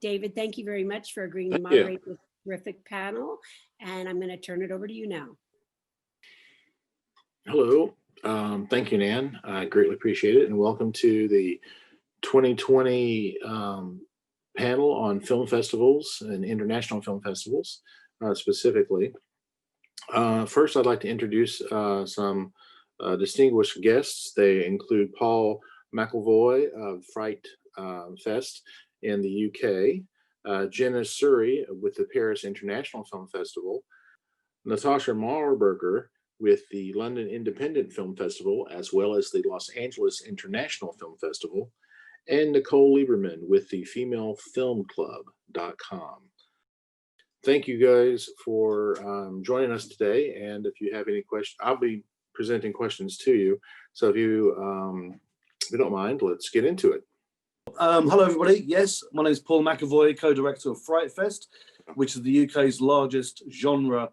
David, thank you very much for agreeing to Thank moderate this terrific panel. And I'm going to turn it over to you now. Hello. Thank you, Nan. I greatly appreciate it. And welcome to the 2020 panel on film festivals and international film festivals specifically. First, I'd like to introduce some distinguished guests. They include Paul McEvoy of FRIGHTFEST in the UK, Jenna Suru with the Paris International Film Festival, Natasha Marburger with the London Independent Film Festival, as well as the Los Angeles International Film Festival, and Nicole Lieberman with the FemaleFilmClub.com. Thank you guys for joining us today. And if you have any questions, I'll be presenting questions to you. So if you don't mind, let's get into it. Hello, everybody. Yes, my name is Paul McEvoy, co-director of FRIGHTFEST, which is the UK's largest genre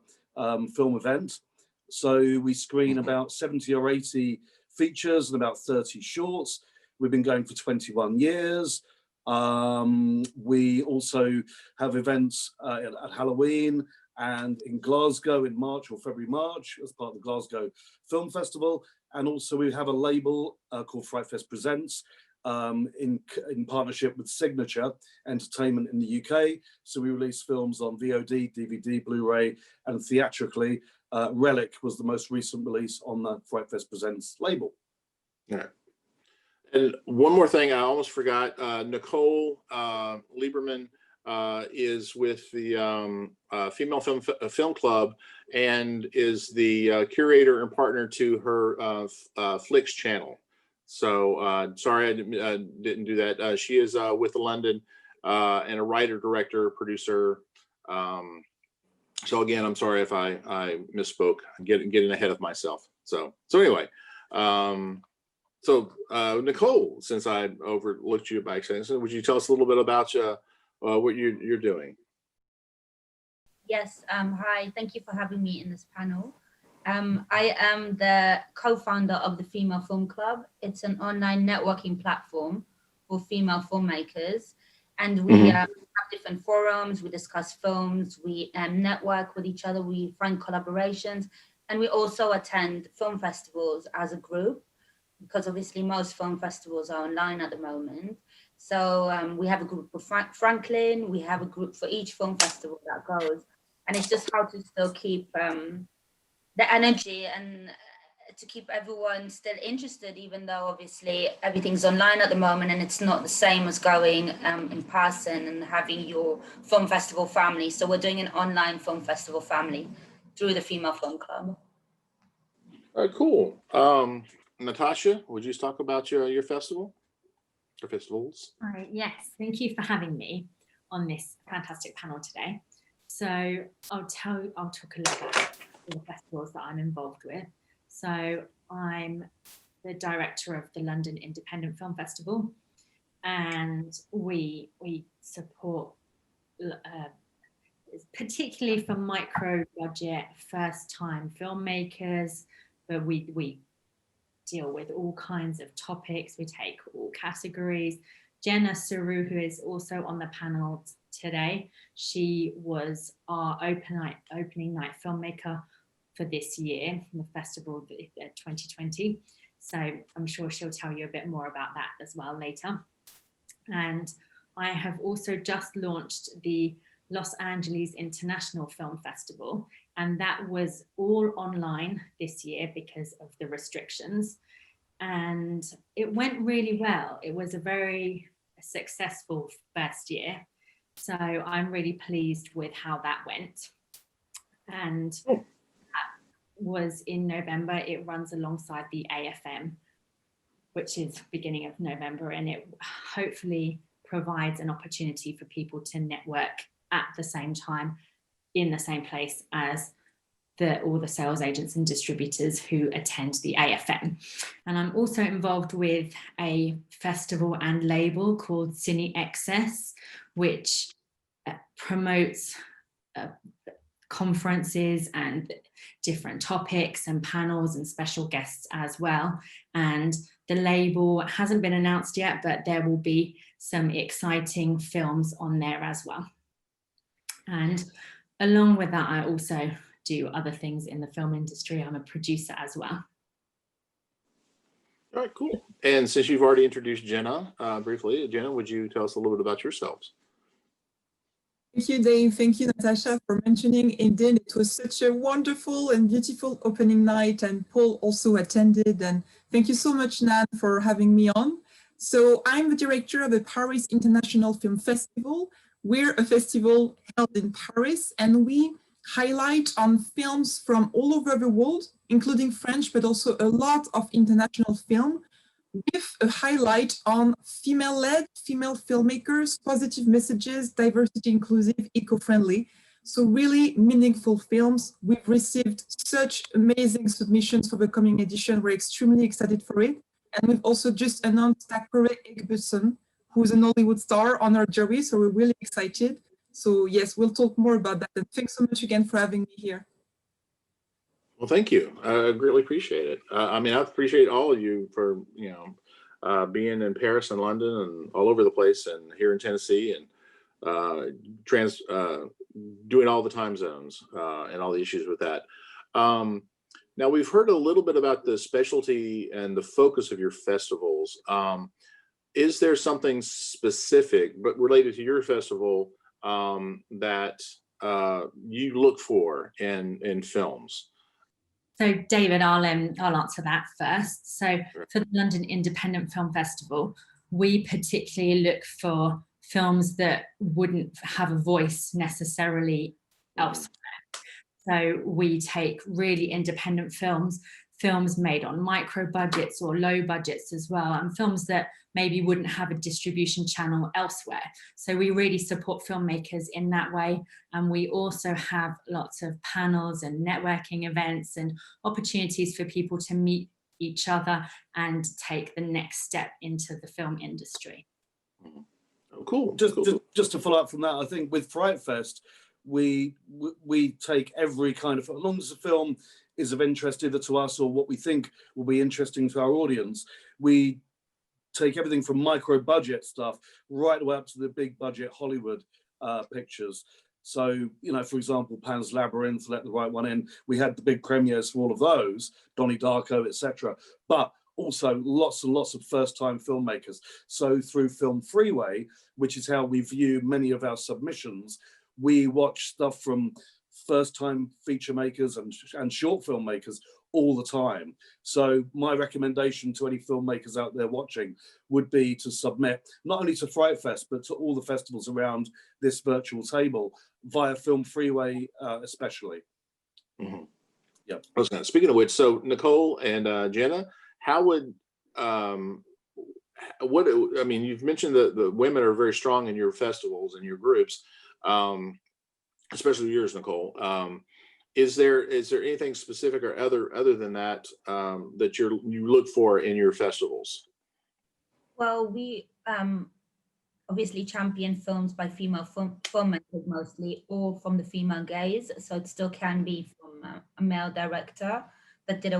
film event. So we screen about 70 or 80 features and about 30 shorts. We've been going for 21 years. We also have events at Halloween and in Glasgow in March or February, March as part of the Glasgow Film Festival. And also we have a label called FRIGHTFEST Presents in partnership with Signature Entertainment in the UK. So we release films on VOD, DVD, Blu-ray, and theatrically. Relic was the most recent release on the FRIGHTFEST Presents label. All right. And one more thing I almost forgot, Nicole Lieberman is with the Female Film Club and is the curator and partner to her FLIIFF channel. So sorry I didn't do that. She is with the London and a writer, director, producer. So again, I'm sorry if I misspoke. I'm getting ahead of myself. So anyway, Nicole, since I overlooked you by accident, would you tell us a little bit about what you're doing? Yes. Hi. Thank you for having me in this panel. I am the co-founder of the Female Film Club. It's an online networking platform for female filmmakers. And we have different forums, we discuss films, we network with each other, we find collaborations, and we also attend film festivals as a group, because obviously most film festivals are online at the moment. So we have a group for Franklin, we have a group for each film festival that goes, and it's just how to still keep the energy and to keep everyone still interested, even though obviously everything's online at the moment and it's not the same as going in person and having your film festival family. So we're doing an online film festival family through the Female Film Club. All right, cool. Natasha, would you talk about your festival or festivals? All right, yes, thank you for having me on this fantastic panel today. So I'll talk a little bit about the festivals that I'm involved with. So I'm the director of the London Independent Film Festival, and we support, particularly for micro budget, first time filmmakers, but we deal with all kinds of topics. We take all categories. Jenna Suru, who is also on the panel today, she was our opening night filmmaker for this year, from the festival 2020. So I'm sure she'll tell you a bit more about that as well later. And I have also just launched the Los Angeles International Film Festival, and that was all online this year because of the restrictions. And it went really well. It was a very successful first year. So I'm really pleased with how that went. And was in November. It runs alongside the AFM, which is beginning of November, and it hopefully provides an opportunity for people to network at the same time in the same place as all the sales agents and distributors who attend the AFM. And I'm also involved with a festival and label called Cine Excess, which promotes conferences and different topics and panels and special guests as well. And the label hasn't been announced yet, but there will be some exciting films on there as well. And along with that, I also do other things in the film industry. I'm a producer as well. All right, cool. And since you've already introduced Jenna briefly, Jenna, would you tell us a little bit about yourselves? Thank you, Dave. Thank you, Natasha, for mentioning. Indeed, it was such a wonderful and beautiful opening night, and Paul also attended. And thank you so much, Nan, for having me on. So I'm the director of the Paris International Film Festival. We're a festival held in Paris, and we highlight on films from all over the world, including French, but also a lot of international film, with a highlight on female-led, female filmmakers, positive messages, diversity, inclusive, eco-friendly. So really meaningful films. We've received such amazing submissions for the coming edition. We're extremely excited for it. And we've also just announced Takpere Egberson, who's an Hollywood star, on our jury. So we're really excited. So yes, we'll talk more about that. And thanks so much again for having me here. Well, thank you. I greatly appreciate it. I mean, I appreciate all of you for, being in Paris and London and all over the place, and here in Tennessee, and doing all the time zones and all the issues with that. Now, we've heard a little bit about the specialty and the focus of your festivals. Is there something specific, but related to your festival, that you look for in films? So David, I'll answer that first. So for the London Independent Film Festival, we particularly look for films that wouldn't have a voice necessarily elsewhere. So we take really independent films made on micro budgets or low budgets as well, and films that maybe wouldn't have a distribution channel elsewhere. So we really support filmmakers in that way. And we also have lots of panels and networking events and opportunities for people to meet each other and take the next step into the film industry. Oh, cool. Just to follow up from that, I think with FRIGHTFEST, we take every kind of, as long as the film is of interest either to us or what we think will be interesting to our audience, we take everything from micro budget stuff right away up to the big budget Hollywood pictures. So, for example, Pan's Labyrinth, Let the Right One In, we had the big premieres for all of those, Donnie Darko, etc. But also lots and lots of first-time filmmakers. So through Film Freeway, which is how we view many of our submissions, we watch stuff from first-time feature makers and short filmmakers all the time. So my recommendation to any filmmakers out there watching would be to submit not only to FRIGHTFEST, but to all the festivals around this virtual table via Film Freeway, especially. Mm-hmm. Yep. Speaking of which, so Nicole and Jenna, how would you've mentioned the women are very strong in your festivals and your groups, especially yours, Nicole. Is there anything specific or other than that that you look for in your festivals? Well, we obviously champion films by female filmmakers mostly, or from the female gaze. So it still can be from a male director that did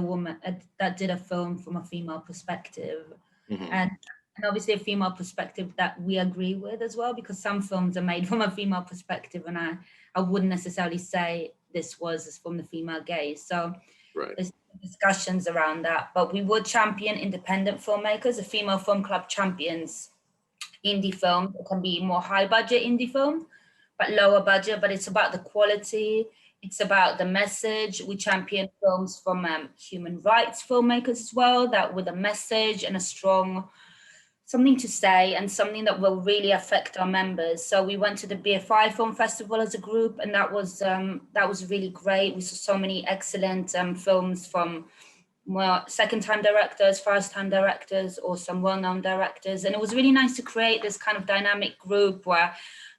a film from a female perspective, Mm-hmm. and obviously a female perspective that we agree with as well, because some films are made from a female perspective, and I wouldn't necessarily say this was from the female gaze. So there's discussions around that, but we would champion independent filmmakers. The Female Film Club champions indie films. It can be more high budget indie films, but lower budget, but it's about the quality. It's about the message. We champion films from human rights filmmakers as well, that with a message and a strong something to say and something that will really affect our members. So we went to the BFI Film Festival as a group, and that was really great. We saw so many excellent films from second-time directors, first-time directors, or some well-known directors. And it was really nice to create this kind of dynamic group where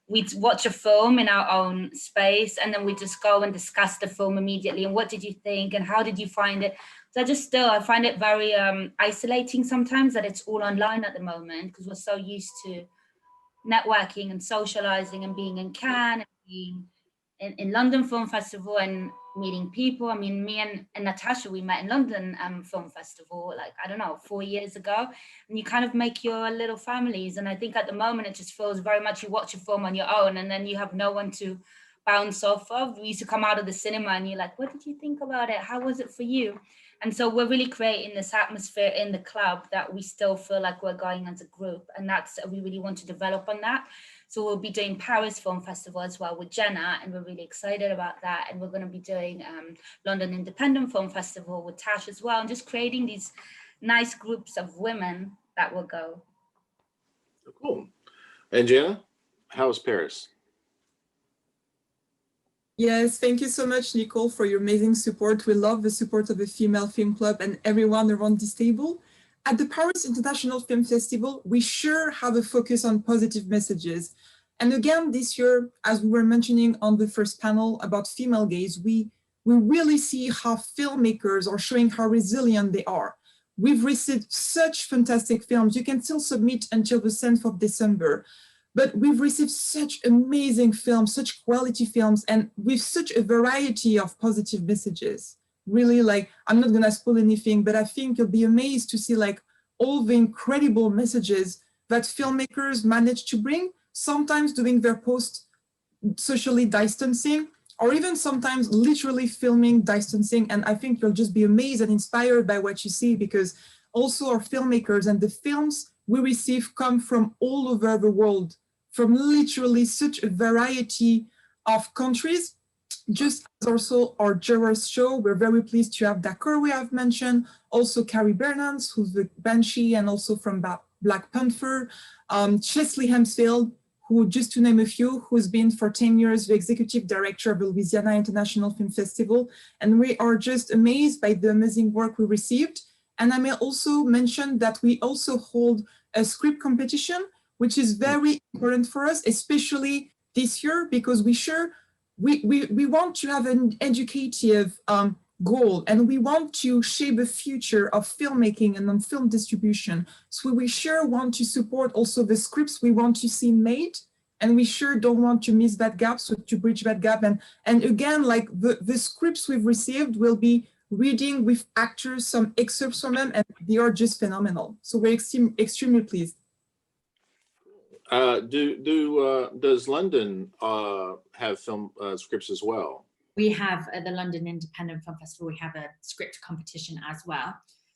we'd watch a film in our own space, and then we just go and discuss the film immediately. And what did you think? And how did you find it? So I find it very isolating sometimes that it's all online at the moment, because we're so used to networking and socializing and being in Cannes and being in London Film Festival. And meeting people. I mean, me and Natasha, we met in London Film Festival, like, I don't know, 4 years ago. And you kind of make your little families. And I think at the moment, it just feels very much you watch a film on your own and then you have no one to bounce off of. We used to come out of the cinema and you're like, what did you think about it? How was it for you? And so we're really creating this atmosphere in the club that we still feel like we're going as a group. And that's, we really want to develop on that. So we'll be doing Paris Film Festival as well with Jenna, and we're really excited about that. And we're going to be doing London Independent Film Festival with Tash as well, and just creating these nice groups of women that will go. Cool. And Jenna, how was Paris? Yes, thank you so much, Nicole, for your amazing support. We love the support of the Female Film Club and everyone around this table. At the Paris International Film Festival, we sure have a focus on positive messages. And again, this year, as we were mentioning on the first panel about female gaze, we really see how filmmakers are showing how resilient they are. We've received such fantastic films. You can still submit until the 7th of December. But we've received such amazing films, such quality films, and with such a variety of positive messages. Really, like, I'm not gonna spoil anything, but I think you'll be amazed to see like all the incredible messages that filmmakers manage to bring, sometimes doing their post socially distancing, or even sometimes literally filming distancing. And I think you'll just be amazed and inspired by what you see, because also our filmmakers and the films we receive come from all over the world, from literally such a variety of countries. Just as also our jurors show, we're very pleased to have Dakar, we have mentioned, also Carrie Bernans, who's the Banshee and also from Black Panther, Chesley Hempfield, who, just to name a few, who's been for 10 years the Executive Director of the Louisiana International Film Festival. And we are just amazed by the amazing work we received. And I may also mention that we also hold a script competition, which is very important for us, especially this year, because we want to have an educative goal, and we want to shape the future of filmmaking and on film distribution. So we sure want to support also the scripts we want to see made, and we sure don't want to miss that gap, so to bridge that gap. And again, like the scripts we've received, will be reading with actors, some excerpts from them, and they are just phenomenal. So we're extremely pleased. Does London have film scripts as well? We have at the London Independent Film Festival, we have a script competition as well.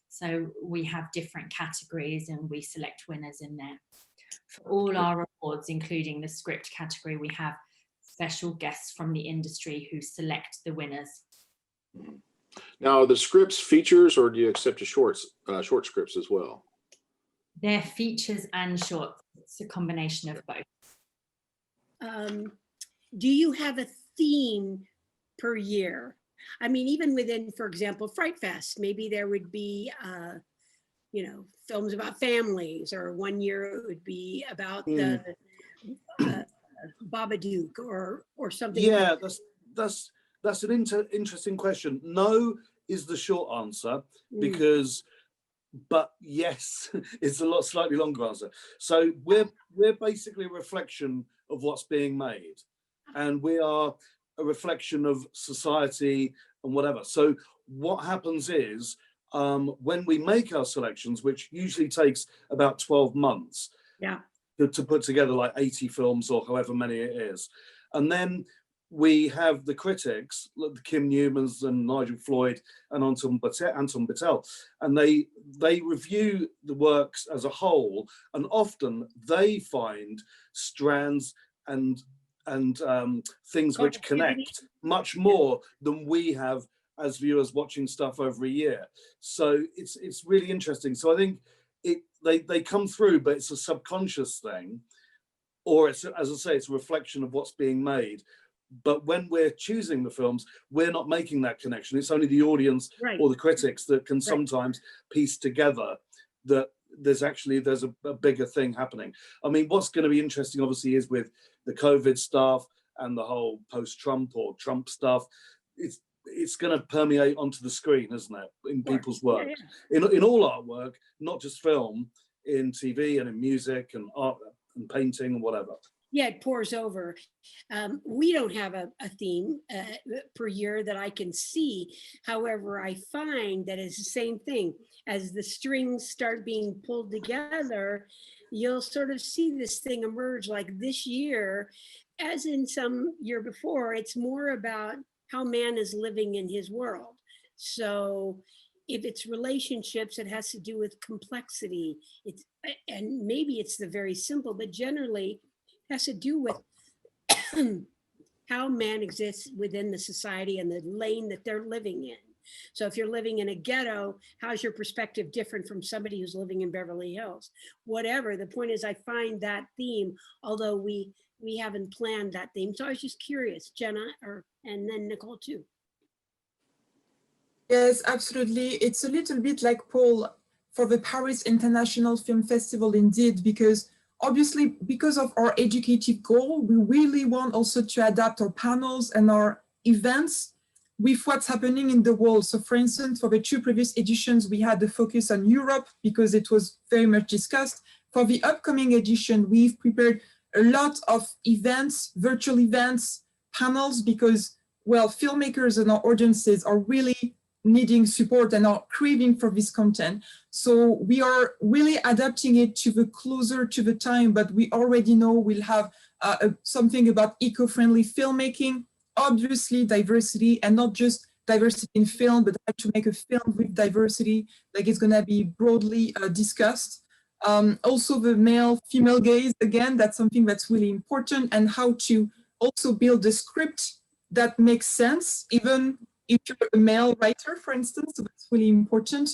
So we have different categories and we select winners in there. For all our awards, including the script category, we have special guests from the industry who select the winners. Now, are the scripts features, or do you accept short scripts as well? They're features and shorts. It's a combination of both. Do you have a theme per year? I mean, even within, for example, FRIGHTFEST, maybe there would be, you know, films about families, or one year it would be about the Babadook or something. Yeah, that's an interesting question. No is the short answer, because but yes, it's a slightly longer answer. So we're basically a reflection of what's being made, and we are a reflection of society and whatever. So what happens is, when we make our selections, which usually takes about 12 months, to put together like 80 films or however many it is, and then we have the critics, like the Kim Newmans and Nigel Floyd and Anton Bittel, and they review the works as a whole, and often they find strands and things which connect much more than we have as viewers watching stuff over a year. So it's really interesting. So I think they come through, but it's a subconscious thing, or it's, as I say, it's a reflection of what's being made. But when we're choosing the films, we're not making that connection. It's only the audience or the critics that can sometimes piece together that there's a bigger thing happening. I mean, what's going to be interesting, obviously, is with the COVID stuff and the whole post-Trump or Trump stuff. It's going to permeate onto the screen, isn't it? In people's work, in all art work, not just film, in TV and in music and art and painting and whatever. Yeah, it pours over. We don't have a theme per year that I can see. However, I find that it's the same thing. As the strings start being pulled together, you'll sort of see this thing emerge. Like this year, as in some year before, it's more about how man is living in his world. So if it's relationships, it has to do with complexity. And maybe it's the very simple, but generally has to do with how man exists within the society and the lane that they're living in. So if you're living in a ghetto, how's your perspective different from somebody who's living in Beverly Hills? Whatever, the point is I find that theme, although we haven't planned that theme. So I was just curious, Jenna, and then Nicole too. Yes, absolutely. It's a little bit like Paul for the Paris International Film Festival indeed, because obviously because of our educative goal, we really want also to adapt our panels and our events with what's happening in the world. So for instance, for the 2 previous editions, we had the focus on Europe because it was very much discussed. For the upcoming edition, we've prepared a lot of events, virtual events, panels, because, well, filmmakers and our audiences are really needing support and are craving for this content. So we are really adapting it to the closer to the time, but we already know we'll have something about eco-friendly filmmaking, obviously diversity, and not just diversity in film, but how to make a film with diversity, like it's gonna be broadly discussed. Also the male-female gaze, again, that's something that's really important, and how to also build a script that makes sense, even if you're a male writer, for instance. So that's really important.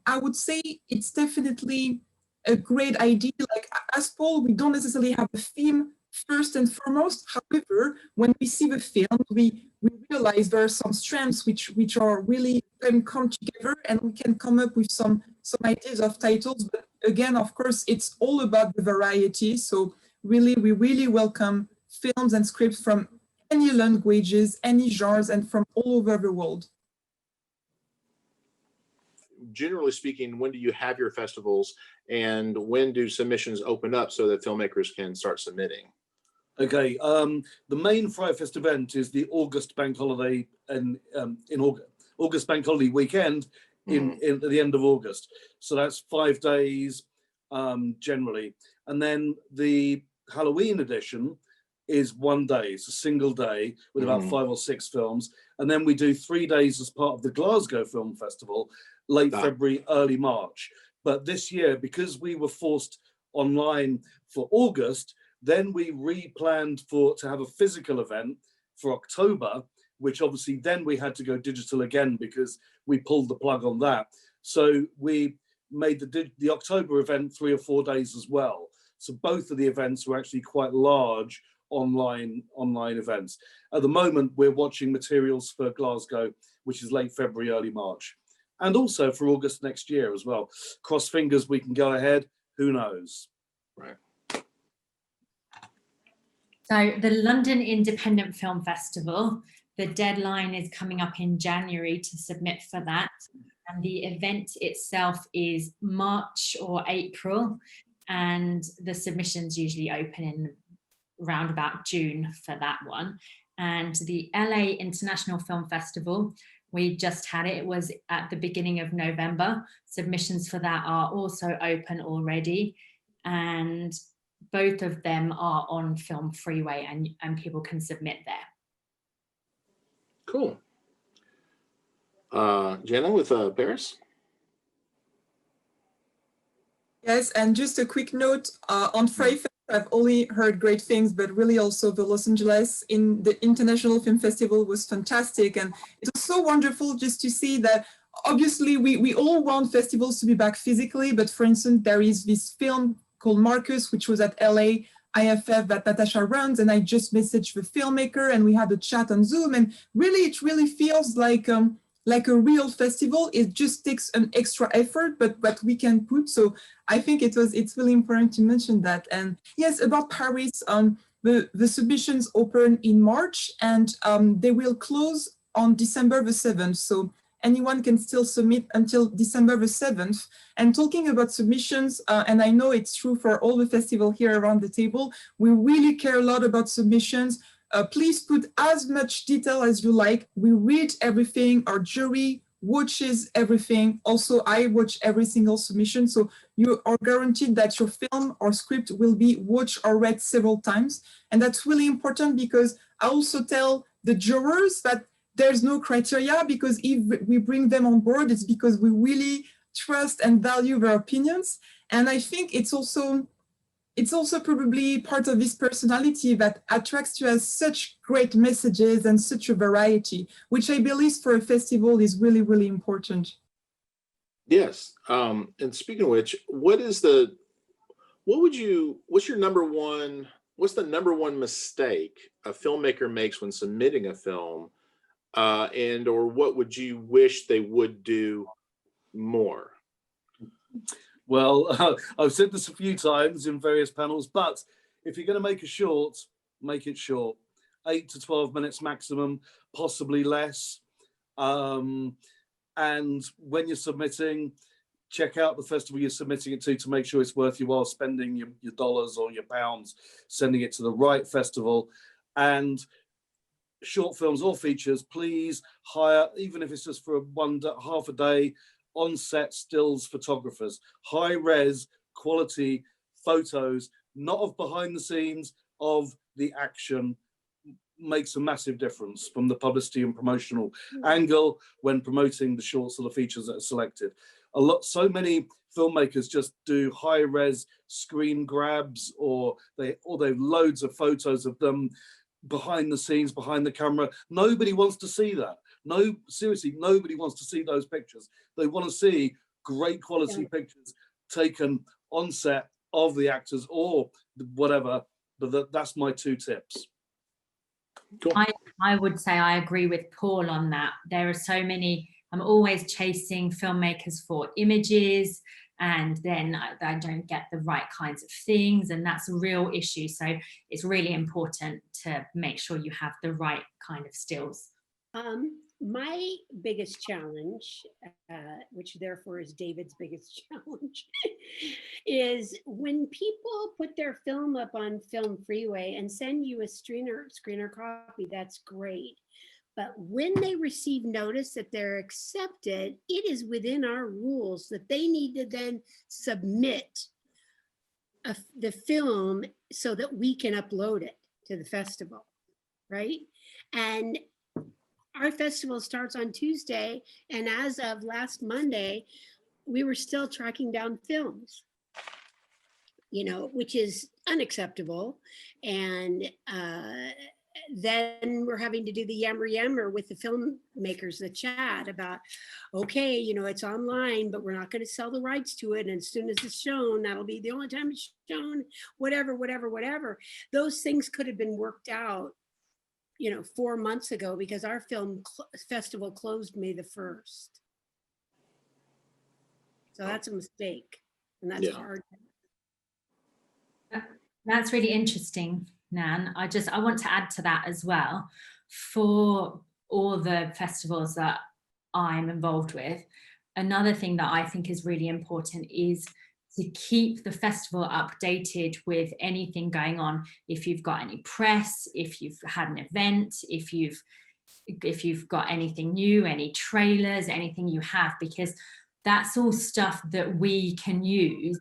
I would say it's definitely a great idea. Like as Paul, we don't necessarily have a theme first and foremost. However, when we see the film, we realize there are some strengths which are really can come together, and we can come up with some ideas of titles. But again, of course, it's all about the variety. So really, we really welcome films and scripts from any languages, any genres, and from all over the world. Generally speaking, when do you have your festivals, and when do submissions open up so that filmmakers can start submitting? Okay, the main FRIGHTFEST event is the August bank holiday, and in August bank holiday weekend in at the end of August. So that's 5 days generally, and then the Halloween edition is 1 day. It's a single day with about 5 or 6 films, and then we do 3 days as part of the Glasgow Film Festival, late February, early March. But this year, because we were forced online for August, then we replanned to have a physical event for October, which obviously then we had to go digital again because we pulled the plug on that. So we made the October event 3 or 4 days as well. So both of the events were actually quite large online events. At the moment, we're watching materials for Glasgow, which is late February, early March, and also for August next year as well. Cross fingers we can go ahead. Who knows? Right. So the London Independent Film Festival, the deadline is coming up in January to submit for that. And the event itself is March or April. And the submissions usually open in around about June for that one. And the LA International Film Festival, we just had it. It was at the beginning of November. Submissions for that are also open already. And both of them are on Film Freeway, and people can submit there. Cool. Jenna with Paris? Yes, and just a quick note on FIIFF, I've only heard great things, but really also the Los Angeles in the International Film Festival was fantastic. And it was so wonderful just to see that obviously we all want festivals to be back physically, but for instance, there is this film called Marcus, which was at LA FIIFF that Natasha runs, and I just messaged the filmmaker and we had a chat on Zoom, and really it really feels like a real festival. It just takes an extra effort, but we can put. So I think it's really important to mention that. And yes, about Paris, the submissions open in March, and they will close on December the 7th. So anyone can still submit until December the 7th. And talking about submissions, and I know it's true for all the festival here around the table, we really care a lot about submissions. Please put as much detail as you like. We read everything, our jury watches everything. Also, I watch every single submission. So you are guaranteed that your film or script will be watched or read several times. And that's really important because I also tell the jurors that there's no criteria, because if we bring them on board, it's because we really trust and value their opinions. And I think it's also probably part of this personality that attracts to us such great messages and such a variety, which I believe for a festival is really, really important. Yes. And speaking of which, what's the number one mistake a filmmaker makes when submitting a film, or what would you wish they would do more? Well, I've said this a few times in various panels, but if you're going to make a short, make it short. 8 to 12 minutes maximum, possibly less. And when you're submitting, check out the festival you're submitting it to make sure it's worth your while spending your dollars or your pounds, sending it to the right festival. And short films or features, please hire, even if it's just for half a day, on-set stills photographers, high-res quality photos, not of behind the scenes, of the action, makes a massive difference from the publicity and promotional angle when promoting the shorts or the features that are selected. So many filmmakers just do high-res screen grabs, or they have loads of photos of them behind the scenes, behind the camera. Nobody wants to see that. No, seriously, nobody wants to see those pictures. They want to see great quality pictures taken on set of the actors or whatever. But that's my 2 tips. Cool. I would say I agree with Paul on that. There are so many, I'm always chasing filmmakers for images, and then I don't get the right kinds of things, and that's a real issue. So it's really important to make sure you have the right kind of stills. My biggest challenge, which therefore is David's biggest challenge, is when people put their film up on Film Freeway and send you a screener copy, that's great. But when they receive notice that they're accepted, it is within our rules that they need to then submit the film so that we can upload it to the festival, right? And our festival starts on Tuesday, and as of last Monday, we were still tracking down films, which is unacceptable. And then we're having to do the yammer with the filmmakers, the chat about, okay, it's online, but we're not going to sell the rights to it. And as soon as it's shown, that'll be the only time it's shown, whatever. Those things could have been worked out 4 months ago, because our film festival closed May the 1st. So that's a mistake, and that's hard. That's really interesting, Nan. I want to add to that as well. For all the festivals that I'm involved with, another thing that I think is really important is to keep the festival updated with anything going on. If you've got any press, if you've had an event, if you've got anything new, any trailers, anything you have, because that's all stuff that we can use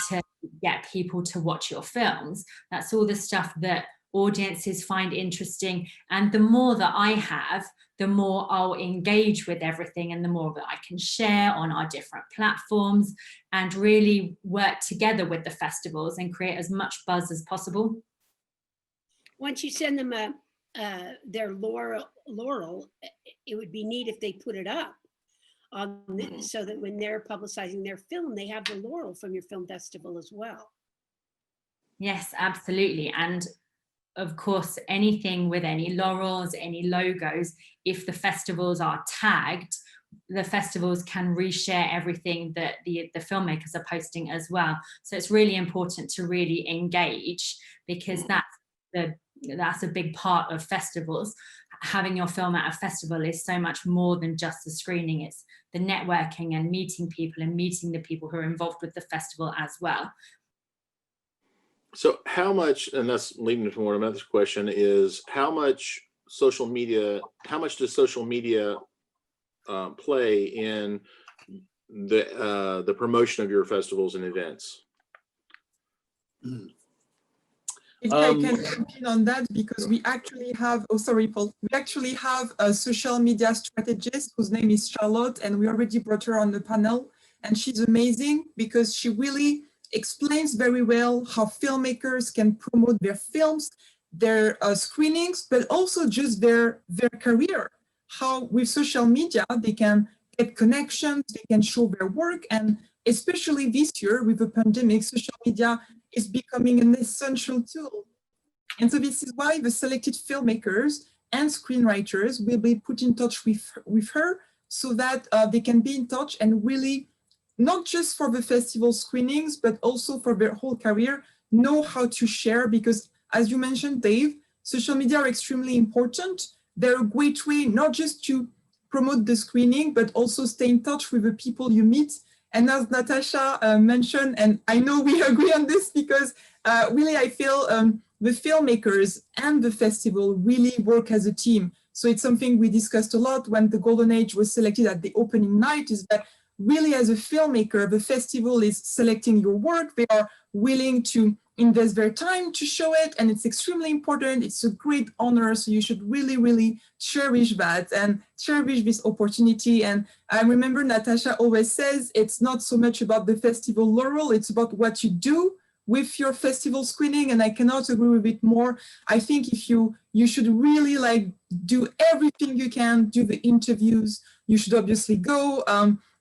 to get people to watch your films. That's all the stuff that audiences find interesting. And the more that I have, the more I'll engage with everything, and the more that I can share on our different platforms and really work together with the festivals and create as much buzz as possible. Once you send them their laurel, it would be neat if they put it up so that when they're publicizing their film, they have the laurel from your film festival as well. Yes, absolutely. And of course, anything with any laurels, any logos, if the festivals are tagged, the festivals can reshare everything that the filmmakers are posting as well. So it's really important to really engage, because that's that's a big part of festivals. Having your film at a festival is so much more than just the screening. It's the networking and meeting people and meeting the people who are involved with the festival as well. So how much, and that's leading to one of my other question, is how much does social media play in the promotion of your festivals and events? Maybe I can jump in on that, because we actually have, oh, sorry, Paul. We actually have a social media strategist whose name is Charlotte, and we already brought her on the panel. And she's amazing because she really explains very well how filmmakers can promote their films, their screenings, but also just their career. How with social media, they can get connections, they can show their work. And especially this year with the pandemic, social media is becoming an essential tool. And so this is why the selected filmmakers and screenwriters will be put in touch with her so that they can be in touch and really, not just for the festival screenings, but also for their whole career, know how to share, because as you mentioned, Dave, social media are extremely important. They're a great way not just to promote the screening, but also stay in touch with the people you meet. And as Natasha mentioned, and I know we agree on this, because really I feel the filmmakers and the festival really work as a team. So it's something we discussed a lot when the Golden Age was selected at the opening night, is that really as a filmmaker, the festival is selecting your work. They are willing to invest their time to show it, and it's extremely important. It's a great honor, so you should really, really cherish that and cherish this opportunity. And I remember Natasha always says, it's not so much about the festival laurel, it's about what you do with your festival screening, and I cannot agree with it more. I think if you should really like do everything you can, do the interviews, you should obviously go,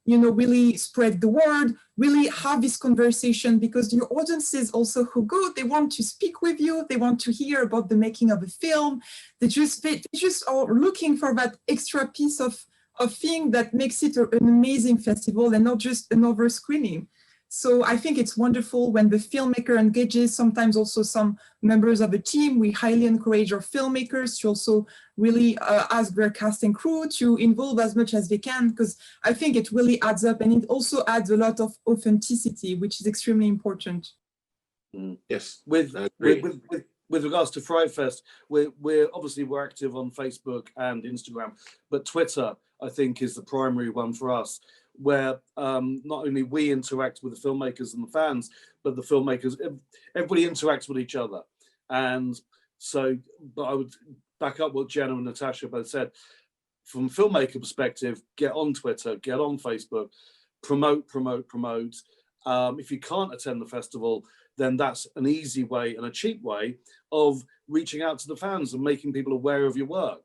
really spread the word, really have this conversation, because your audiences also who go, they want to speak with you, they want to hear about the making of a film, they just are looking for that extra piece of thing that makes it an amazing festival and not just another screening. So I think it's wonderful when the filmmaker engages, sometimes also some members of the team. We highly encourage our filmmakers to also really ask their cast and crew to involve as much as they can, because I think it really adds up, and it also adds a lot of authenticity, which is extremely important. Yes, with regards to FRIGHTFEST, we're active on Facebook and Instagram, but Twitter, I think, is the primary one for us, where not only we interact with the filmmakers and the fans, but the filmmakers, everybody interacts with each other. And so, but I would back up what Jenna and Natasha both said. From a filmmaker perspective, get on Twitter, get on Facebook, promote. If you can't attend the festival, then that's an easy way and a cheap way of reaching out to the fans and making people aware of your work.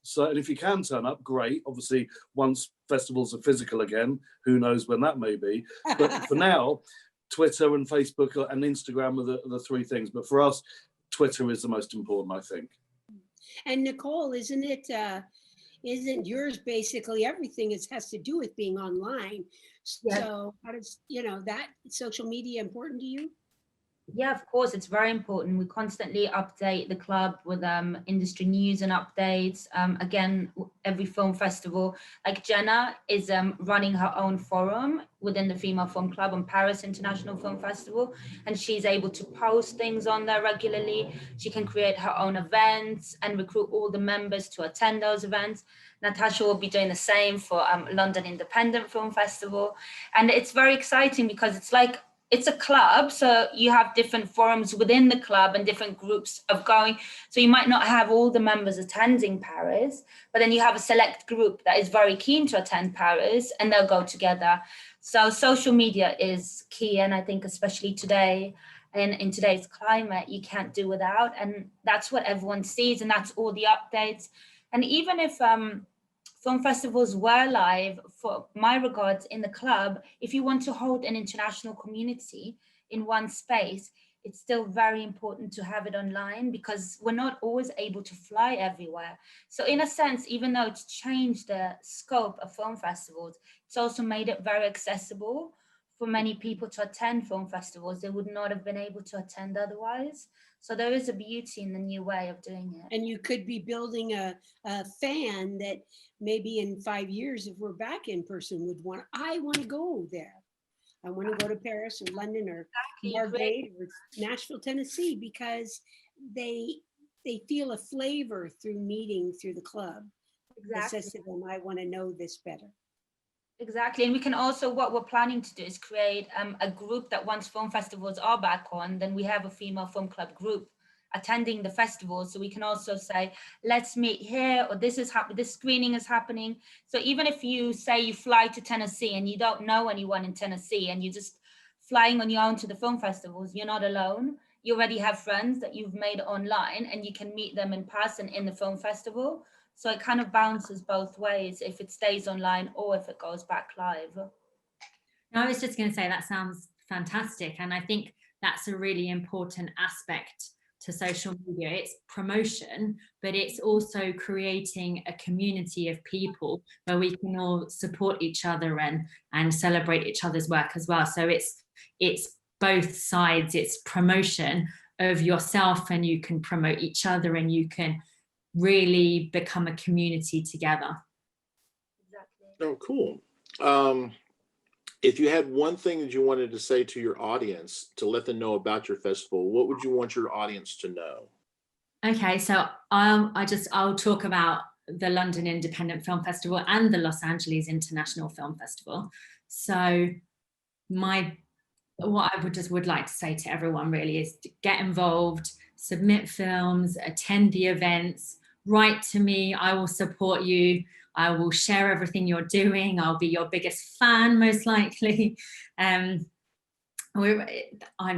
So, and if you can turn up, great. Obviously, once festivals are physical again, who knows when that may be. But for now, Twitter and Facebook and Instagram are the three things. But for us, Twitter is the most important, I think. And Nicole, isn't yours basically everything has to do with being online? Yes. So how does, that social media important to you? Yeah, of course, it's very important. We constantly update the club with industry news and updates. Again, every film festival, like Jenna is running her own forum within the Female Film Club on Paris International Film Festival, and she's able to post things on there regularly. She can create her own events and recruit all the members to attend those events. Natasha will be doing the same for London Independent Film Festival. And it's very exciting because it's a club, so you have different forums within the club and different groups of going. So you might not have all the members attending Paris, but then you have a select group that is very keen to attend Paris, and they'll go together. So social media is key, and I think especially today, and in today's climate, you can't do without, and that's what everyone sees, and that's all the updates. And even if film festivals were live, for my regards, in the club, if you want to hold an international community in one space, it's still very important to have it online, because we're not always able to fly everywhere. So in a sense, even though it's changed the scope of film festivals, it's also made it very accessible for many people to attend film festivals they would not have been able to attend otherwise. So there is a beauty in the new way of doing it. And you could be building a fan that maybe in 5 years, if we're back in person, I want to go there. I want to go to Paris or London or Margate or Nashville, Tennessee, because they feel a flavor through meeting through the club. Exactly. That says to them, I want to know this better. Exactly. And we can also, what we're planning to do is create a group that once film festivals are back on, then we have a female film club group attending the festival. So we can also say, let's meet here, or this screening is happening. So even if you say you fly to Tennessee and you don't know anyone in Tennessee and you're just flying on your own to the film festivals, you're not alone. You already have friends that you've made online and you can meet them in person in the film festival. So it kind of bounces both ways if it stays online or if it goes back live. No, I was just going to say that sounds fantastic. And I think that's a really important aspect to social media. It's promotion, but it's also creating a community of people where we can all support each other and celebrate each other's work as well. So it's both sides. It's promotion of yourself and you can promote each other and you can really become a community together. Exactly. Oh, cool. If you had one thing that you wanted to say to your audience to let them know about your festival, what would you want your audience to know? Okay, so I'll talk about the London Independent Film Festival and the Los Angeles International Film Festival. So what I would like to say to everyone really is to get involved, submit films, attend the events, write to me. I will support you. I will share everything you're doing. I'll be your biggest fan, most likely. I'm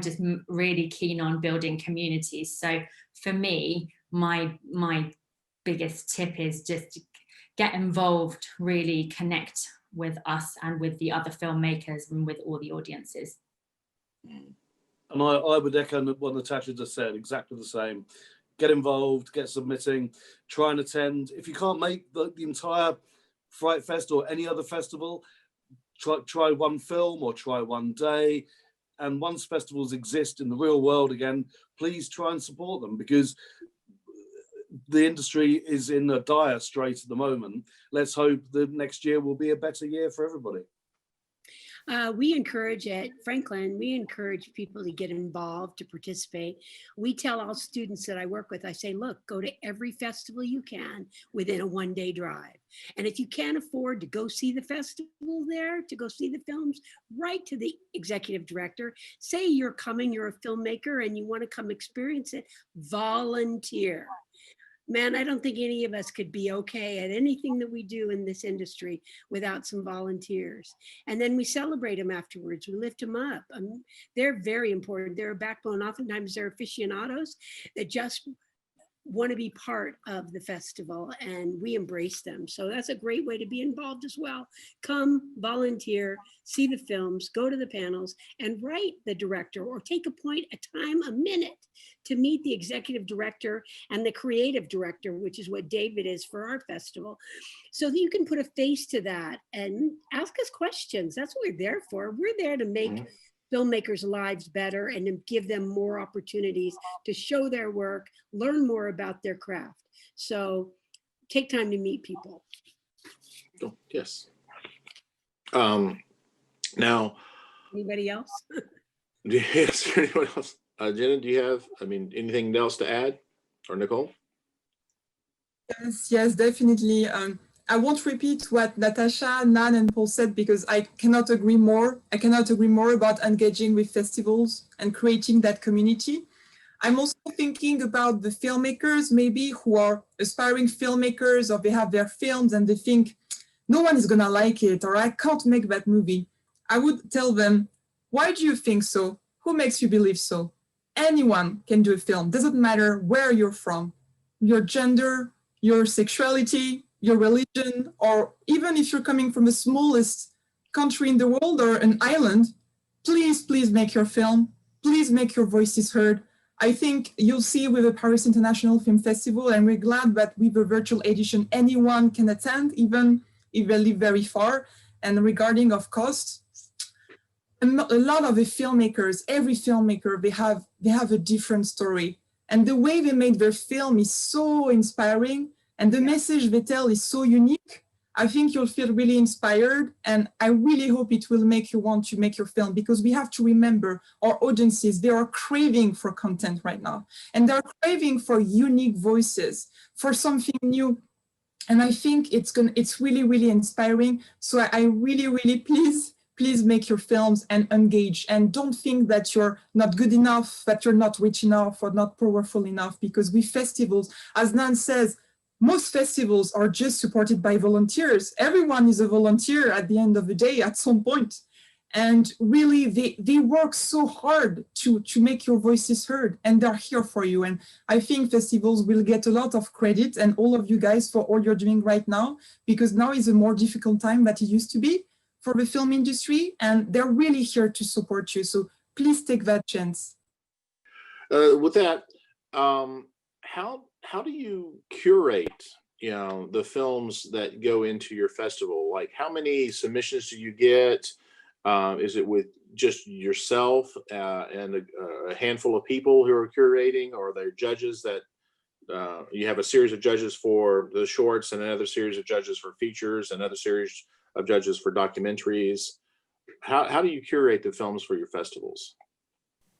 just really keen on building communities. So for me, my biggest tip is just get involved, really connect with us and with the other filmmakers and with all the audiences. And I would echo what Natasha just said, exactly the same. Get involved, get submitting, try and attend. If you can't make the entire FRIGHTFEST or any other festival, try one film or try one day. And once festivals exist in the real world again, please try and support them, because the industry is in a dire strait at the moment. Let's hope the next year will be a better year for everybody. We encourage at Franklin, we encourage people to get involved, to participate. We tell all students that I work with, I say, look, go to every festival you can within a one-day drive. And if you can't afford to go see the festival there, to go see the films, write to the executive director. Say you're coming, you're a filmmaker and you want to come experience it, volunteer. Man, I don't think any of us could be okay at anything that we do in this industry without some volunteers. And then we celebrate them afterwards. We lift them up. They're very important. They're a backbone. Oftentimes they're aficionados that just want to be part of the festival, and we embrace them. So that's a great way to be involved as well. Come, volunteer, see the films, go to the panels, and write the director, or take a minute to meet the executive director and the creative director, which is what David is for our festival, so that you can put a face to that and ask us questions. That's what we're there for. We're there to make filmmakers' lives better and to give them more opportunities to show their work, learn more about their craft. So take time to meet people. Oh, yes. Now, anybody else? Yes, anyone else? Jenna, do you have, anything else to add? Or Nicole? Yes, definitely. I won't repeat what Natasha, Nan, and Paul said, because I cannot agree more. I cannot agree more about engaging with festivals and creating that community. I'm also thinking about the filmmakers, maybe, who are aspiring filmmakers, or they have their films and they think, no one is gonna like it, or I can't make that movie. I would tell them, why do you think so? Who makes you believe so? Anyone can do a film. Doesn't matter where you're from, your gender, your sexuality, your religion, or even if you're coming from the smallest country in the world or an island, please make your film. Please make your voices heard. I think you'll see with the Paris International Film Festival, and we're glad that with the virtual edition, anyone can attend, even if they live very far. And regarding of cost, a lot of the filmmakers, every filmmaker, they have a different story. And the way they made their film is so inspiring, and the message they tell is so unique. I think you'll feel really inspired, and I really hope it will make you want to make your film, because we have to remember our audiences, they are craving for content right now, and they're craving for unique voices, for something new. And I think it's really, really inspiring. So I really, really please make your films and engage, and don't think that you're not good enough, that you're not rich enough or not powerful enough, because with festivals, as Nan says, most festivals are just supported by volunteers. Everyone is a volunteer at the end of the day at some point. And really, they work so hard to make your voices heard, and they're here for you. And I think festivals will get a lot of credit, and all of you guys, for all you're doing right now, because now is a more difficult time than it used to be for the film industry, and they're really here to support you. So please take that chance. With that, how do you curate, the films that go into your festival? Like, how many submissions do you get? Is it with just yourself and a handful of people who are curating, or are there judges that you have a series of judges for the shorts and another series of judges for features, another series of judges for documentaries? How do you curate the films for your festivals?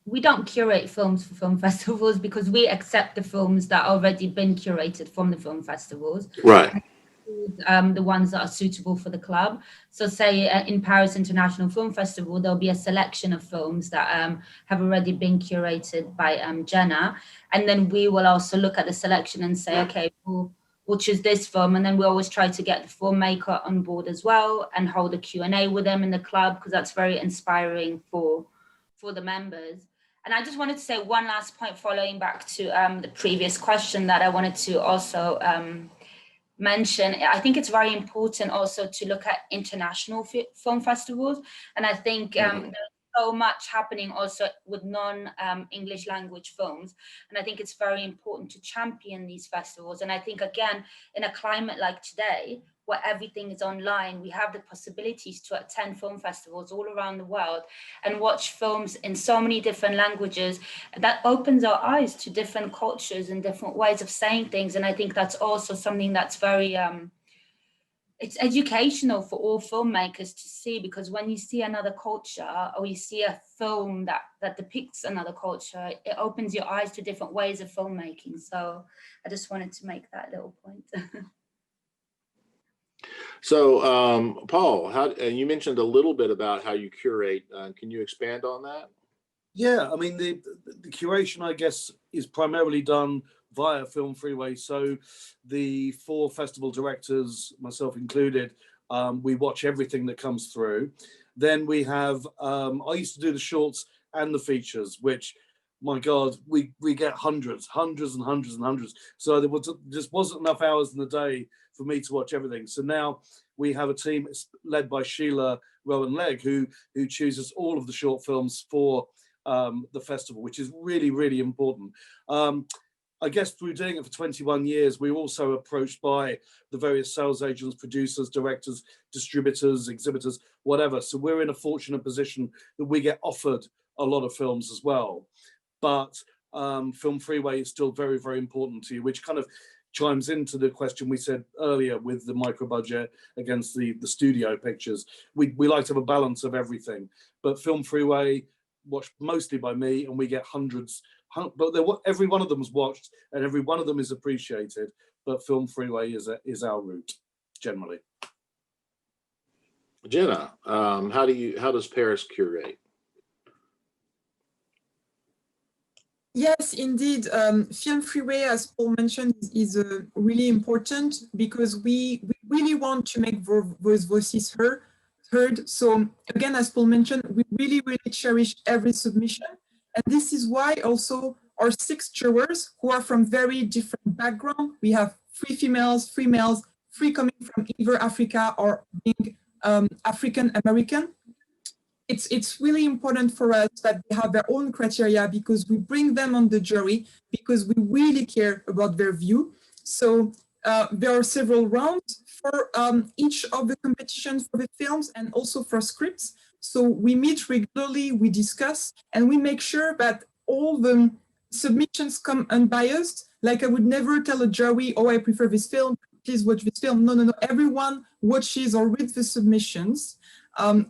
We don't curate films for film festivals, because we accept the films that are already been curated from the film festivals. Right. The ones that are suitable for the club. So say in Paris International Film Festival, there'll be a selection of films that have already been curated by Jenna. And then we will also look at the selection and say, okay, we'll choose this film. And then we always try to get the filmmaker on board as well, and hold a Q&A with them in the club, because that's very inspiring for the members. And I just wanted to say one last point, following back to the previous question, that I wanted to also mention. I think it's very important also to look at international film festivals. And I think there's so much happening also with non-English language films. And I think it's very important to champion these festivals. And I think, again, in a climate like today, where everything is online, we have the possibilities to attend film festivals all around the world and watch films in so many different languages. That opens our eyes to different cultures and different ways of saying things. And I think that's also something that's very, it's educational for all filmmakers to see, because when you see another culture, or you see a film that depicts another culture, it opens your eyes to different ways of filmmaking. So I just wanted to make that little point. So, Paul, you mentioned a little bit about how you curate. Can you expand on that? Yeah, I mean, the curation, I guess, is primarily done via Film Freeway. So the 4 festival directors, myself included, we watch everything that comes through. Then we have, I used to do the shorts and the features, which, my God, we get hundreds and hundreds. So there just wasn't enough hours in the day for me to watch everything. So now we have a team led by Sheila Rowan-Legg, who chooses all of the short films for the festival, which is really, really important. I guess through doing it for 21 years, we're also approached by the various sales agents, producers, directors, distributors, exhibitors, whatever. So we're in a fortunate position that we get offered a lot of films as well. But Film Freeway is still very, very important to you, which kind of chimes into the question we said earlier with the micro budget against the studio pictures. We like to have a balance of everything, but Film Freeway, watched mostly by me, and we get hundreds, but every one of them is watched and every one of them is appreciated. But Film Freeway is our route generally. Jenna, how does Paris curate? Yes, indeed. Film Freeway, as Paul mentioned, is really important, because we really want to make those voices heard. So again, as Paul mentioned, we really, really cherish every submission. And this is why also our 6 jurors, who are from very different backgrounds, we have 3 females, 3 males, 3 coming from either Africa or being African American. It's really important for us that they have their own criteria, because we bring them on the jury because we really care about their view. So there are several rounds for each of the competitions for the films and also for scripts. So we meet regularly, we discuss, and we make sure that all the submissions come unbiased. Like I would never tell a jury, oh, I prefer this film, please watch this film. No, no, no. Everyone watches or reads the submissions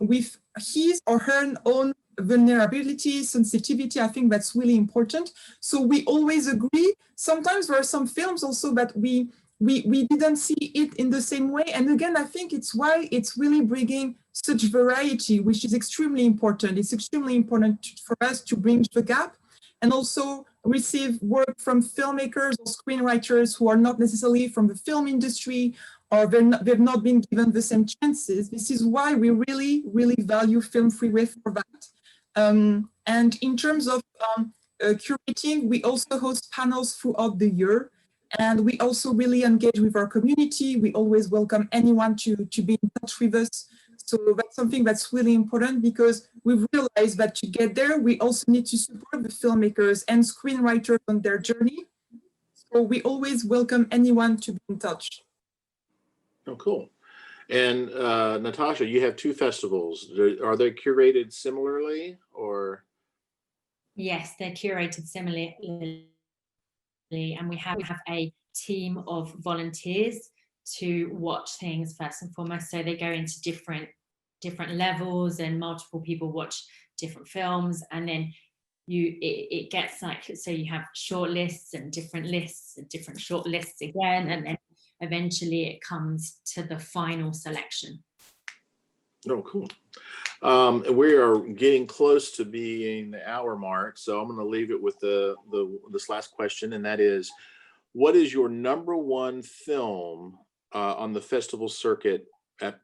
with his or her own vulnerability, sensitivity. I think that's really important. So we always agree. Sometimes there are some films also that we didn't see it in the same way. And again, I think it's why it's really bringing such variety, which is extremely important. It's extremely important for us to bridge the gap and also receive work from filmmakers or screenwriters who are not necessarily from the film industry or they've not been given the same chances. This is why we really, really value Film Freeway for that. And in terms of curating, we also host panels throughout the year. And we also really engage with our community. We always welcome anyone to be in touch with us. So that's something that's really important because we've realized that to get there, we also need to support the filmmakers and screenwriters on their journey. So we always welcome anyone to be in touch. Oh, cool. And Natasha, you have 2 festivals. Are they curated similarly or? Yes, they're curated similarly. And we have a team of volunteers to watch things first and foremost. So they go into different levels and multiple people watch different films. And then it gets like, so you have short lists and different short lists again. And then eventually it comes to the final selection. Oh, cool. We are getting close to being the hour mark, so I'm going to leave it with this last question, and that is, what is your #1 film on the festival circuit at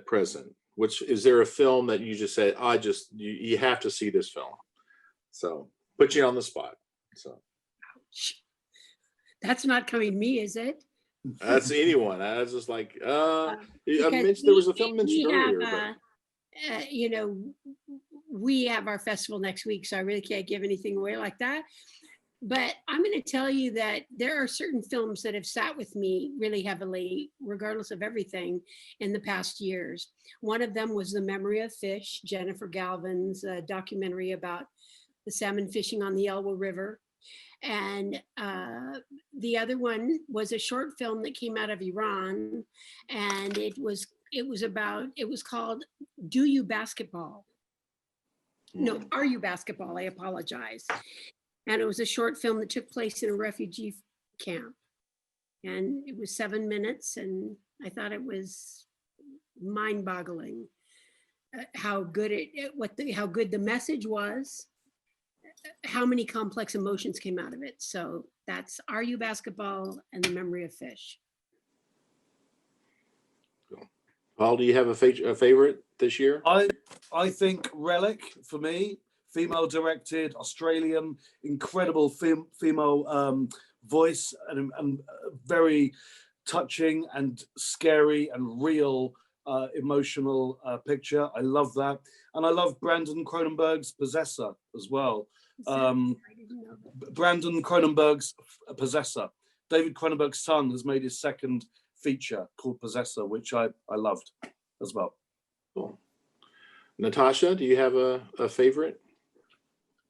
present? Which is there a film that you just say, you have to see this film? So put you on the spot. So That's not coming to me, is it? that's anyone. I was just like, I mentioned there was a film mentioned earlier. You know, we have our festival next week, so I really can't give anything away like that. But I'm going to tell you that there are certain films that have sat with me really heavily, regardless of everything, in the past years. One of them was The Memory of Fish, Jennifer Galvin's documentary about the salmon fishing on the Elwha River. And the other one was a short film that came out of Iran, and it was called Do You Basketball? No, Are You Basketball? I apologize. And it was a short film that took place in a refugee camp. And it was 7 minutes, and I thought it was mind-boggling how good how good the message was, how many complex emotions came out of it. So that's Are You Basketball and The Memory of Fish. Paul, do you have a favorite this year? I think Relic, for me, female-directed, Australian, incredible female voice, and very touching and scary and real emotional picture. I love that. And I love Brandon Cronenberg's Possessor as well. Brandon Cronenberg's Possessor. David Cronenberg's son has made his second feature called Possessor, which I loved as well. Cool. Natasha, do you have a favorite?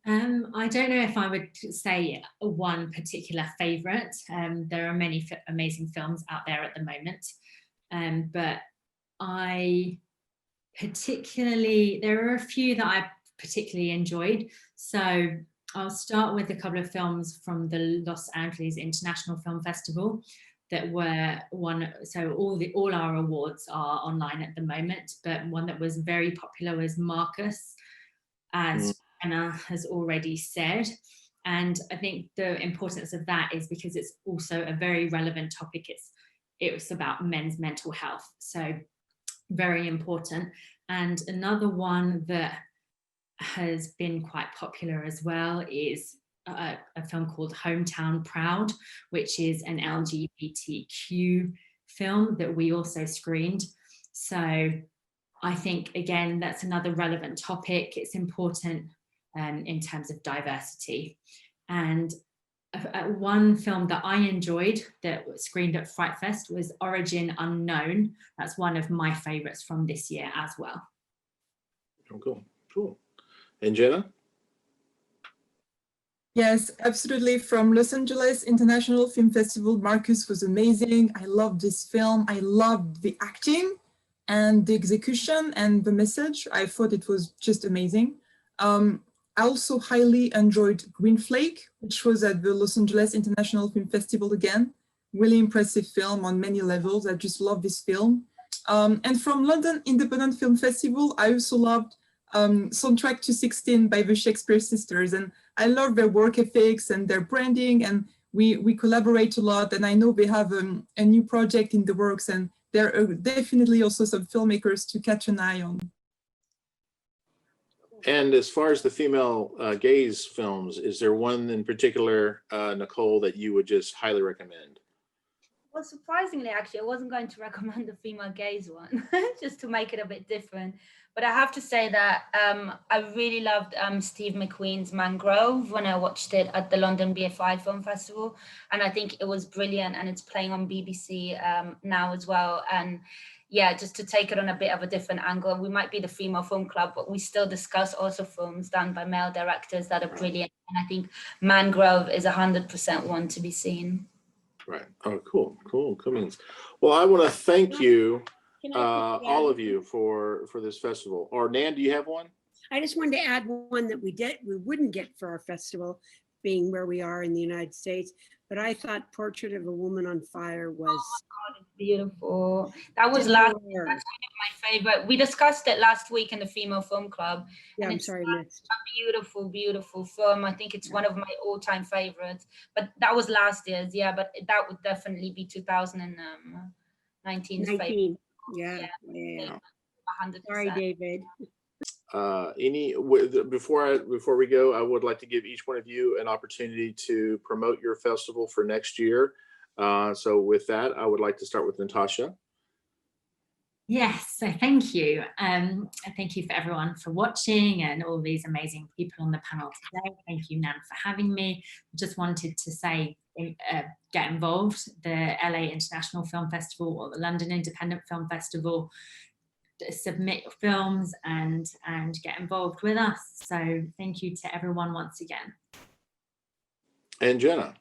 I don't know if I would say one particular favorite. There are many amazing films out there at the moment, but there are a few that I particularly enjoyed. So I'll start with a couple of films from the Los Angeles International Film Festival that were won. So all our awards are online at the moment, but one that was very popular was Marcus, as Jenna has already said. And I think the importance of that is because it's also a very relevant topic. It's about men's mental health, so very important. And another one that has been quite popular as well is a film called Hometown Proud, which is an LGBTQ film that we also screened. So I think, again, that's another relevant topic. It's important in terms of diversity. And one film that I enjoyed that was screened at FRIGHTFEST was Origin Unknown. That's one of my favorites from this year as well. Oh, cool. And Jenna? Yes, absolutely. From Los Angeles International Film Festival, Marcus was amazing. I loved this film. I loved the acting and the execution and the message. I thought it was just amazing. I also highly enjoyed Green Flake, which was at the Los Angeles International Film Festival again. Really impressive film on many levels. I just love this film. And from London Independent Film Festival, I also loved Soundtrack to 16 by the Shakespeare Sisters. And I love their work ethics and their branding, and we collaborate a lot. And I know they have a new project in the works, and there are definitely also some filmmakers to catch an eye on. And as far as the female gaze films, is there one in particular, Nicole, that you would just highly recommend? Well, surprisingly, actually, I wasn't going to recommend the female gaze one, just to make it a bit different. But I have to say that I really loved Steve McQueen's Mangrove when I watched it at the London BFI Film Festival. And I think it was brilliant, and it's playing on BBC now as well. And yeah, just to take it on a bit of a different angle, we might be the female film club, but we still discuss also films done by male directors that are brilliant. And I think Mangrove is 100% one to be seen. Right. Oh, cool. Means. Well, I want to thank you, Can I quickly all add- of you, for this festival. Or Nan, do you have one? I just wanted to add one that we wouldn't get for our festival, being where we are in the United States. But I thought Portrait of a Woman on Fire was Beautiful. That was last. year. That's one of my favorite. We discussed it last week in the Female Film Club. Yeah, and I'm it's sorry, I missed. a beautiful film. I think it's one of my all-time favorites. But that was last year's, yeah. But that would definitely be 2019's favorite. 19. Yeah. 100%. Sorry, David. Before we go, I would like to give each one of you an opportunity to promote your festival for next year. So with that, I would like to start with Natasha. Yes, so thank you. Thank you for everyone for watching and all these amazing people on the panel today. Thank you, Nan, for having me. Just wanted to say, get involved. The LA International Film Festival or the London Independent Film Festival, submit your films and get involved with us. So thank you to everyone once again. And Jenna.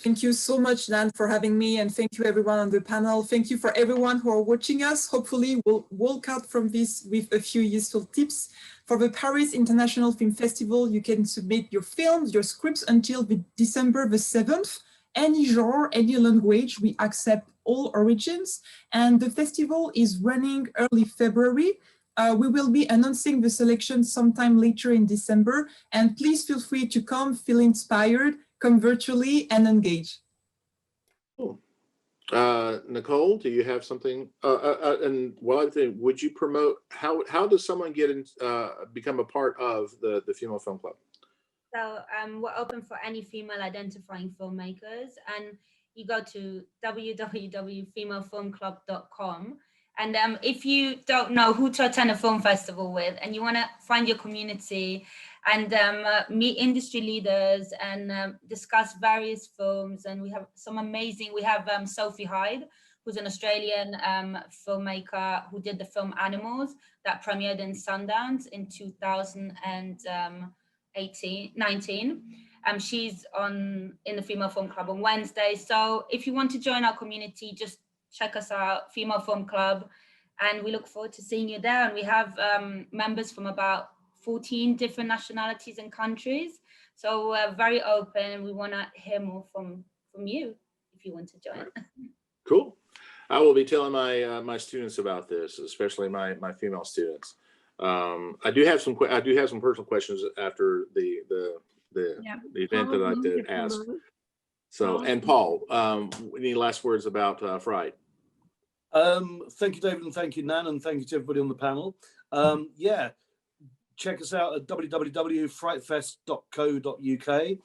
Thank you so much, Dan, for having me, and thank you everyone on the panel. Thank you for everyone who are watching us. Hopefully we'll walk out from this with a few useful tips. For the Paris International Film Festival, you can submit your films, your scripts until December the 7th. Any genre, any language, we accept all origins. And the festival is running early February. We will be announcing the selection sometime later in December. And please feel free to come, feel inspired, come virtually and engage. Cool. Nicole, do you have something? And one other thing, would you promote, how does someone get in, become a part of the Female Film Club? So we're open for any female identifying filmmakers, and you go to www.femalefilmclub.com. And if you don't know who to attend a film festival with, and you want to find your community and meet industry leaders and discuss various films, and we have some amazing, we have Sophie Hyde, who's an Australian filmmaker who did the film Animals that premiered in Sundance in 2019. She's in the Female Film Club on Wednesday. So if you want to join our community, just check us out, Female Film Club, and we look forward to seeing you there. And we have members from about 14 different nationalities and countries. So we're very open. We want to hear more from you if you want to join. Cool. I will be telling my students about this, especially my female students. I do have some personal questions after the event that I did ask. So, and Paul, any last words about Fright? Thank you, David, and thank you, Nan, and thank you to everybody on the panel. Yeah, check us out at www.frightfest.co.uk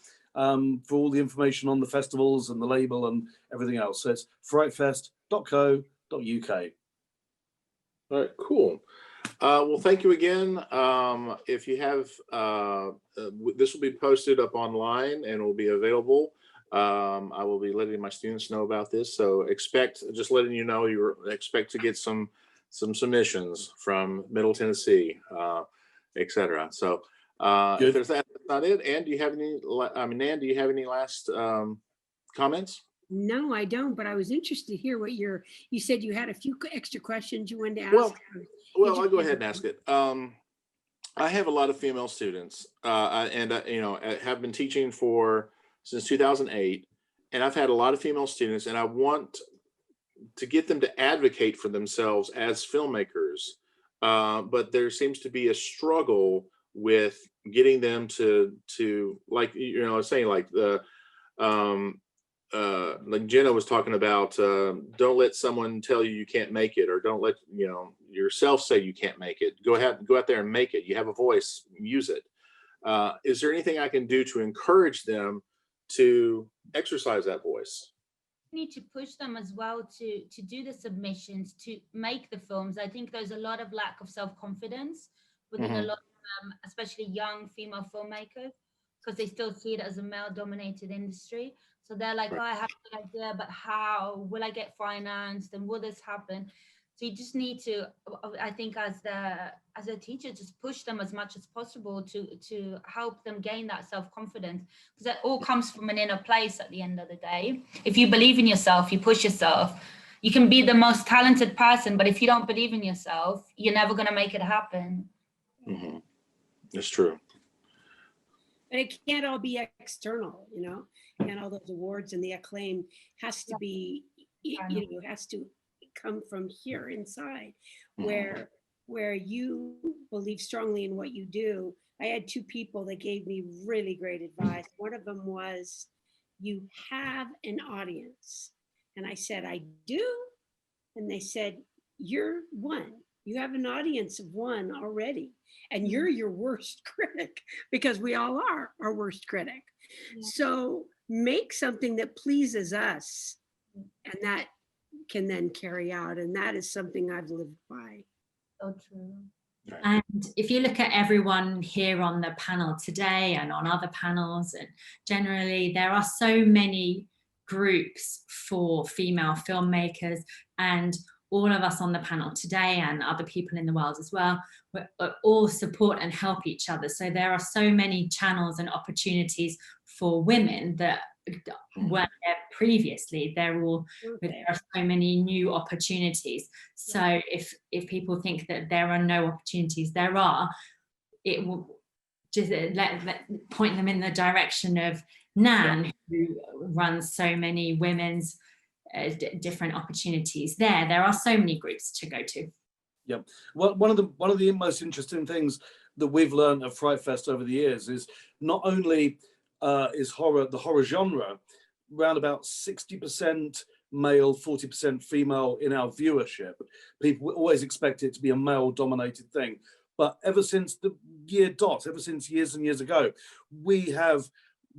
for all the information on the festivals and the label and everything else. So it's frightfest.co.uk. All right, cool. Well, thank you again. If you have, this will be posted up online and will be available. I will be letting my students know about this. So just letting you know, expect to get some submissions from Middle Tennessee, etc. So If there's that's not it, Ann, do you have any? Nan, do you have any last comments? No, I don't, but I was interested to hear what you said you had a few extra questions you wanted to ask. Well, I'll go ahead and ask it. I have a lot of female students, and have been teaching since 2008, and I've had a lot of female students, and I want to get them to advocate for themselves as filmmakers, but there seems to be a struggle with getting them to like I was saying, like like Jenna was talking about, don't let someone tell you can't make it, or don't let yourself say you can't make it. Go out there and make it. You have a voice, use it. Is there anything I can do to encourage them to exercise that voice? Need to push them as well to do the submissions, to make the films. I think there's a lot of lack of self-confidence within a lot of especially young female filmmakers, because they still see it as a male-dominated industry. So they're like, oh, I have a good idea, but how will I get financed, and will this happen? So you just need to, I think, as a teacher, just push them as much as possible to help them gain that self-confidence, because that all comes from an inner place at the end of the day. If you believe in yourself, you push yourself, you can be the most talented person, but if you don't believe in yourself, you're never going to make it happen. It's true. But it can't all be external, and all those awards and the acclaim has to be, has to come from here inside, where you believe strongly in what you do. I had two people that gave me really great advice. One of them was, you have an audience. And I said, I do. And they said, you're one. You have an audience of one already. And you're your worst critic, because we all are our worst critic. So make something that pleases us, and that can then carry out. And that is something I've lived by. So true. And if you look at everyone here on the panel today and on other panels, and generally there are so many groups for female filmmakers, and all of us on the panel today and other people in the world as well, we all support and help each other. So there are so many channels and opportunities for women that weren't there previously. There are so many new opportunities. So if people think that there are no opportunities, there are. It will just point them in the direction of Nan, who runs so many women's different opportunities there. There are so many groups to go to. Yeah, well, one of the most interesting things that we've learned at FRIGHTFEST over the years is not only is the horror genre around about 60% male, 40% female in our viewership. People always expect it to be a male-dominated thing, but ever since the ever since years and years ago, we have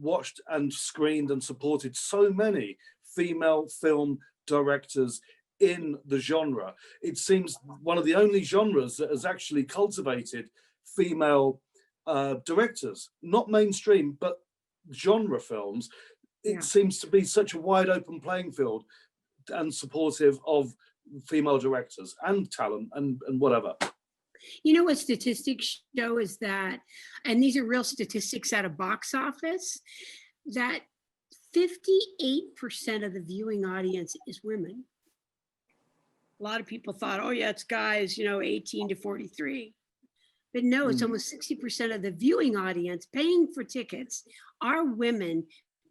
watched and screened and supported so many female film directors in the genre. It seems one of the only genres that has actually cultivated female directors, not mainstream, but genre films. It seems to be such a wide open playing field and supportive of female directors and talent and whatever. You know what statistics show is that, and these are real statistics out of box office, that 58% of the viewing audience is women. A lot of people thought, oh yeah, it's guys, 18 to 43. But no, it's almost 60% of the viewing audience paying for tickets are women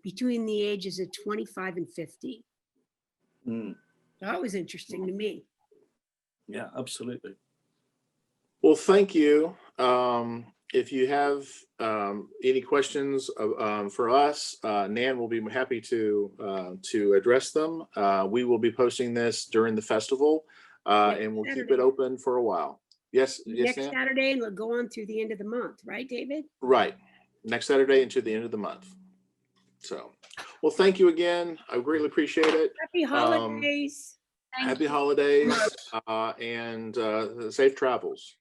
between the ages of 25 and 50. That was interesting to me. Yeah, absolutely. Well, thank you. If you have any questions for us, Nan will be happy to address them. We will be posting this during the festival, and we'll keep it open for a while. Yes, next Nan? Saturday, and we'll go on through the end of the month, right, David? Right. Next Saturday into the end of the month. So, well, thank you again. I greatly appreciate it. Happy holidays. Happy holidays and safe travels.